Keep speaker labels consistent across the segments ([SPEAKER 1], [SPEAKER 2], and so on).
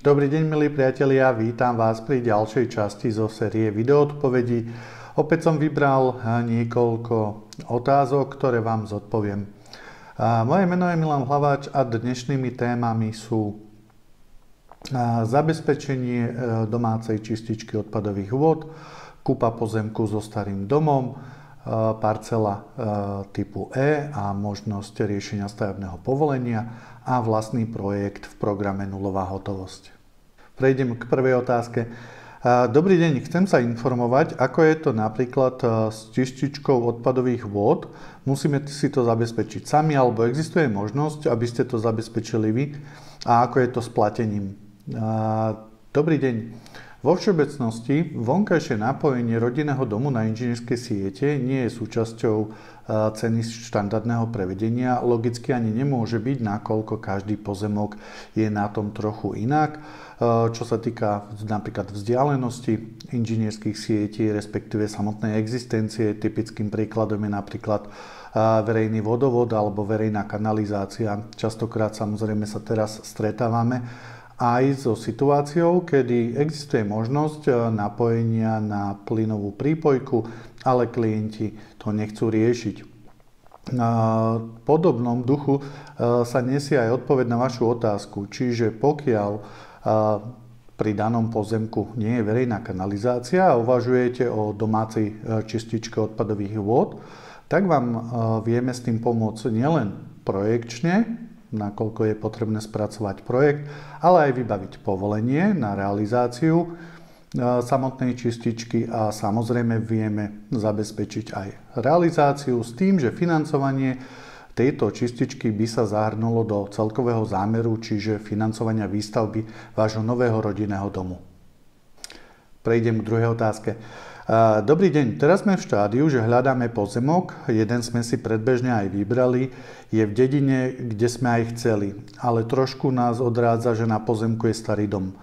[SPEAKER 1] Dobrý deň, milí priatelia, vítam vás pri ďalšej časti zo série videoodpovedí. Opäť som vybral niekoľko otázok, ktoré vám zodpoviem. Moje meno je Milan Hlaváč a dnešnými témami sú zabezpečenie domácej čističky odpadových vôd, kúpa pozemku so starým domom, parcela typu E a možnosť riešenia stavebného povolenia a vlastný projekt v programe Nulová hotovosť. Prejdem k prvej otázke. Dobrý deň, chcem sa informovať, ako je to napríklad s čističkou odpadových vôd. Musíme si to zabezpečiť sami, alebo existuje možnosť, aby ste to zabezpečili vy? A ako je to s platením? Dobrý deň. Vo všeobecnosti vonkajšie napojenie rodinného domu na inžinierské siete nie je súčasťou ceny štandardného prevedenia. Logicky ani nemôže byť, nakoľko každý pozemok je na tom trochu inak. Čo sa týka napríklad vzdialenosti inžinierských sietí, respektíve samotnej existencie, typickým príkladom je napríklad verejný vodovod alebo verejná kanalizácia. Častokrát samozrejme sa teraz stretávame aj so situáciou, kedy existuje možnosť napojenia na plynovú prípojku, ale klienti to nechcú riešiť. V podobnom duchu sa nesie aj odpoveď na vašu otázku, čiže pokiaľ pri danom pozemku nie je verejná kanalizácia a uvažujete o domácej čističke odpadových vôd, tak vám vieme s tým pomôcť nielen projekčne, nakoľko je potrebné spracovať projekt, ale aj vybaviť povolenie na realizáciu samotnej čističky a samozrejme vieme zabezpečiť aj realizáciu s tým, že financovanie tejto čističky by sa zahrnulo do celkového zámeru, čiže financovania výstavby vášho nového rodinného domu. Prejdem k druhej otázke. Dobrý deň, teraz sme v štádiu, že hľadáme pozemok, jeden sme si predbežne aj vybrali, je v dedine, kde sme aj chceli, ale trošku nás odrádza, že na pozemku je starý dom.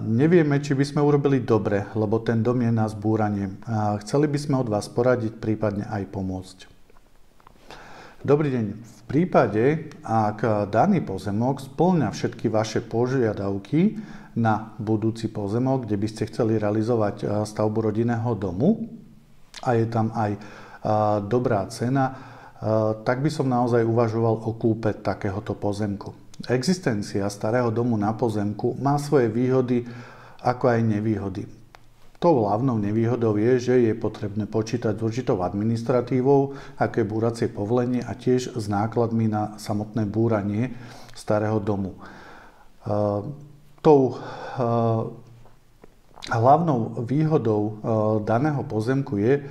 [SPEAKER 1] Nevieme, či by sme urobili dobre, lebo ten dom je na zbúranie. Chceli by sme od vás poradiť, prípadne aj pomôcť. Dobrý deň. V prípade, ak daný pozemok spĺňa všetky vaše požiadavky na budúci pozemok, kde by ste chceli realizovať stavbu rodinného domu a je tam aj dobrá cena, tak by som naozaj uvažoval o kúpe takéhoto pozemku. Existencia starého domu na pozemku má svoje výhody ako aj nevýhody. Tou hlavnou nevýhodou je, že je potrebné počítať s určitou administratívou, ako je búracie povolenie a tiež s nákladmi na samotné búranie starého domu. Tou hlavnou výhodou daného pozemku je,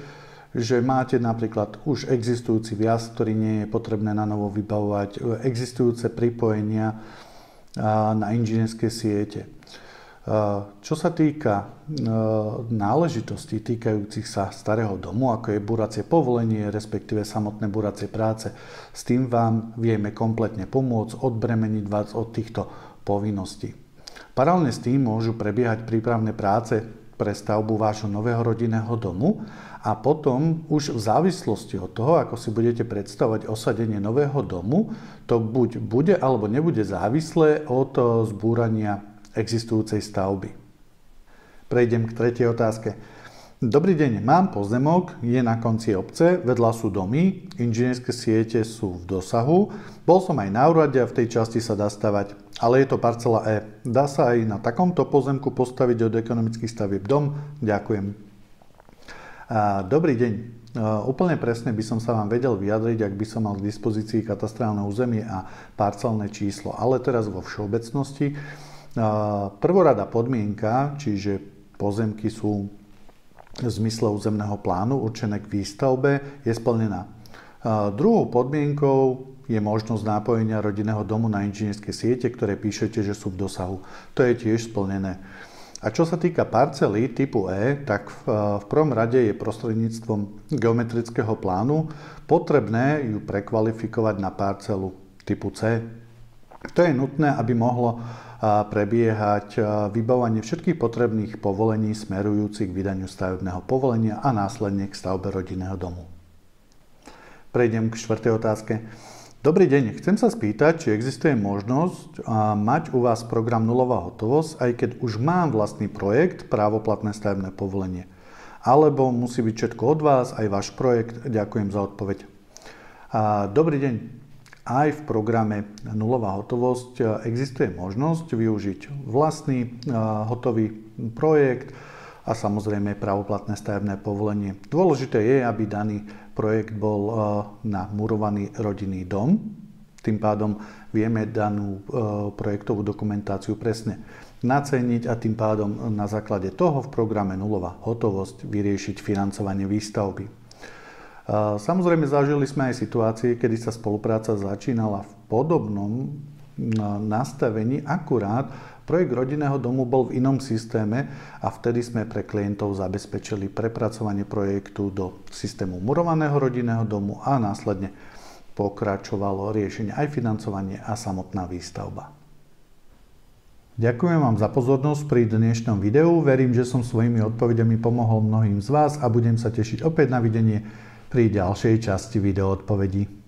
[SPEAKER 1] že máte napríklad už existujúci viaz, ktorý nie je potrebné na novo vybavovať, existujúce pripojenia na inžinierské siete. Čo sa týka náležitostí týkajúcich sa starého domu, ako je búracie povolenie, respektíve samotné búracie práce, s tým vám vieme kompletne pomôcť, odbremeniť vás od týchto povinností. Paralelne s tým môžu prebiehať prípravné práce pre stavbu vášho nového rodinného domu a potom už v závislosti od toho, ako si budete predstavovať osadenie nového domu, to buď bude alebo nebude závislé od zbúrania existujúcej stavby. Prejdem k tretej otázke. Dobrý deň, mám pozemok, je na konci obce, vedľa sú domy, inžinierské siete sú v dosahu, bol som aj na úrade a v tej časti sa dá stavať, ale je to parcela E. Dá sa aj na takomto pozemku postaviť od ekonomických stavieb dom? Ďakujem. Dobrý deň. Úplne presne by som sa vám vedel vyjadriť, ak by som mal k dispozícii katastrálne územie a parcelné číslo, ale teraz vo všeobecnosti. Prvorada podmienka, čiže pozemky sú v zmysle územného plánu určené k výstavbe, je splnená. Druhou podmienkou je možnosť nápojenia rodinného domu na inžinierské siete, ktoré píšete, že sú v dosahu. To je tiež splnené. A čo sa týka parcely typu E, tak v prvom rade je prostredníctvom geometrického plánu potrebné ju prekvalifikovať na parcelu typu C. To je nutné, aby mohlo prebiehať vybavovanie všetkých potrebných povolení smerujúcich k vydaniu stavebného povolenia a následne k stavbe rodinného domu. Prejdem k štvrtej otázke. Dobrý deň, chcem sa spýtať, či existuje možnosť mať u vás program nulová hotovosť, aj keď už mám vlastný projekt, právoplatné stavebné povolenie. Alebo musí byť všetko od vás, aj váš projekt. Ďakujem za odpoveď. Dobrý deň. Aj v programe nulová hotovosť existuje možnosť využiť vlastný hotový projekt a samozrejme právoplatné stavebné povolenie. Dôležité je, aby daný projekt bol na murovaný rodinný dom. Tým pádom vieme danú projektovú dokumentáciu presne naceniť a tým pádom na základe toho v programe nulová hotovosť vyriešiť financovanie výstavby. Samozrejme zažili sme aj situácie, kedy sa spolupráca začínala v podobnom nastavení, akurát projekt rodinného domu bol v inom systéme a vtedy sme pre klientov zabezpečili prepracovanie projektu do systému murovaného rodinného domu a následne pokračovalo riešenie aj financovanie a samotná výstavba. Ďakujem vám za pozornosť pri dnešnom videu. Verím, že som svojimi odpovediami pomohol mnohým z vás a budem sa tešiť opäť na videnie pri ďalšej časti video odpovedí.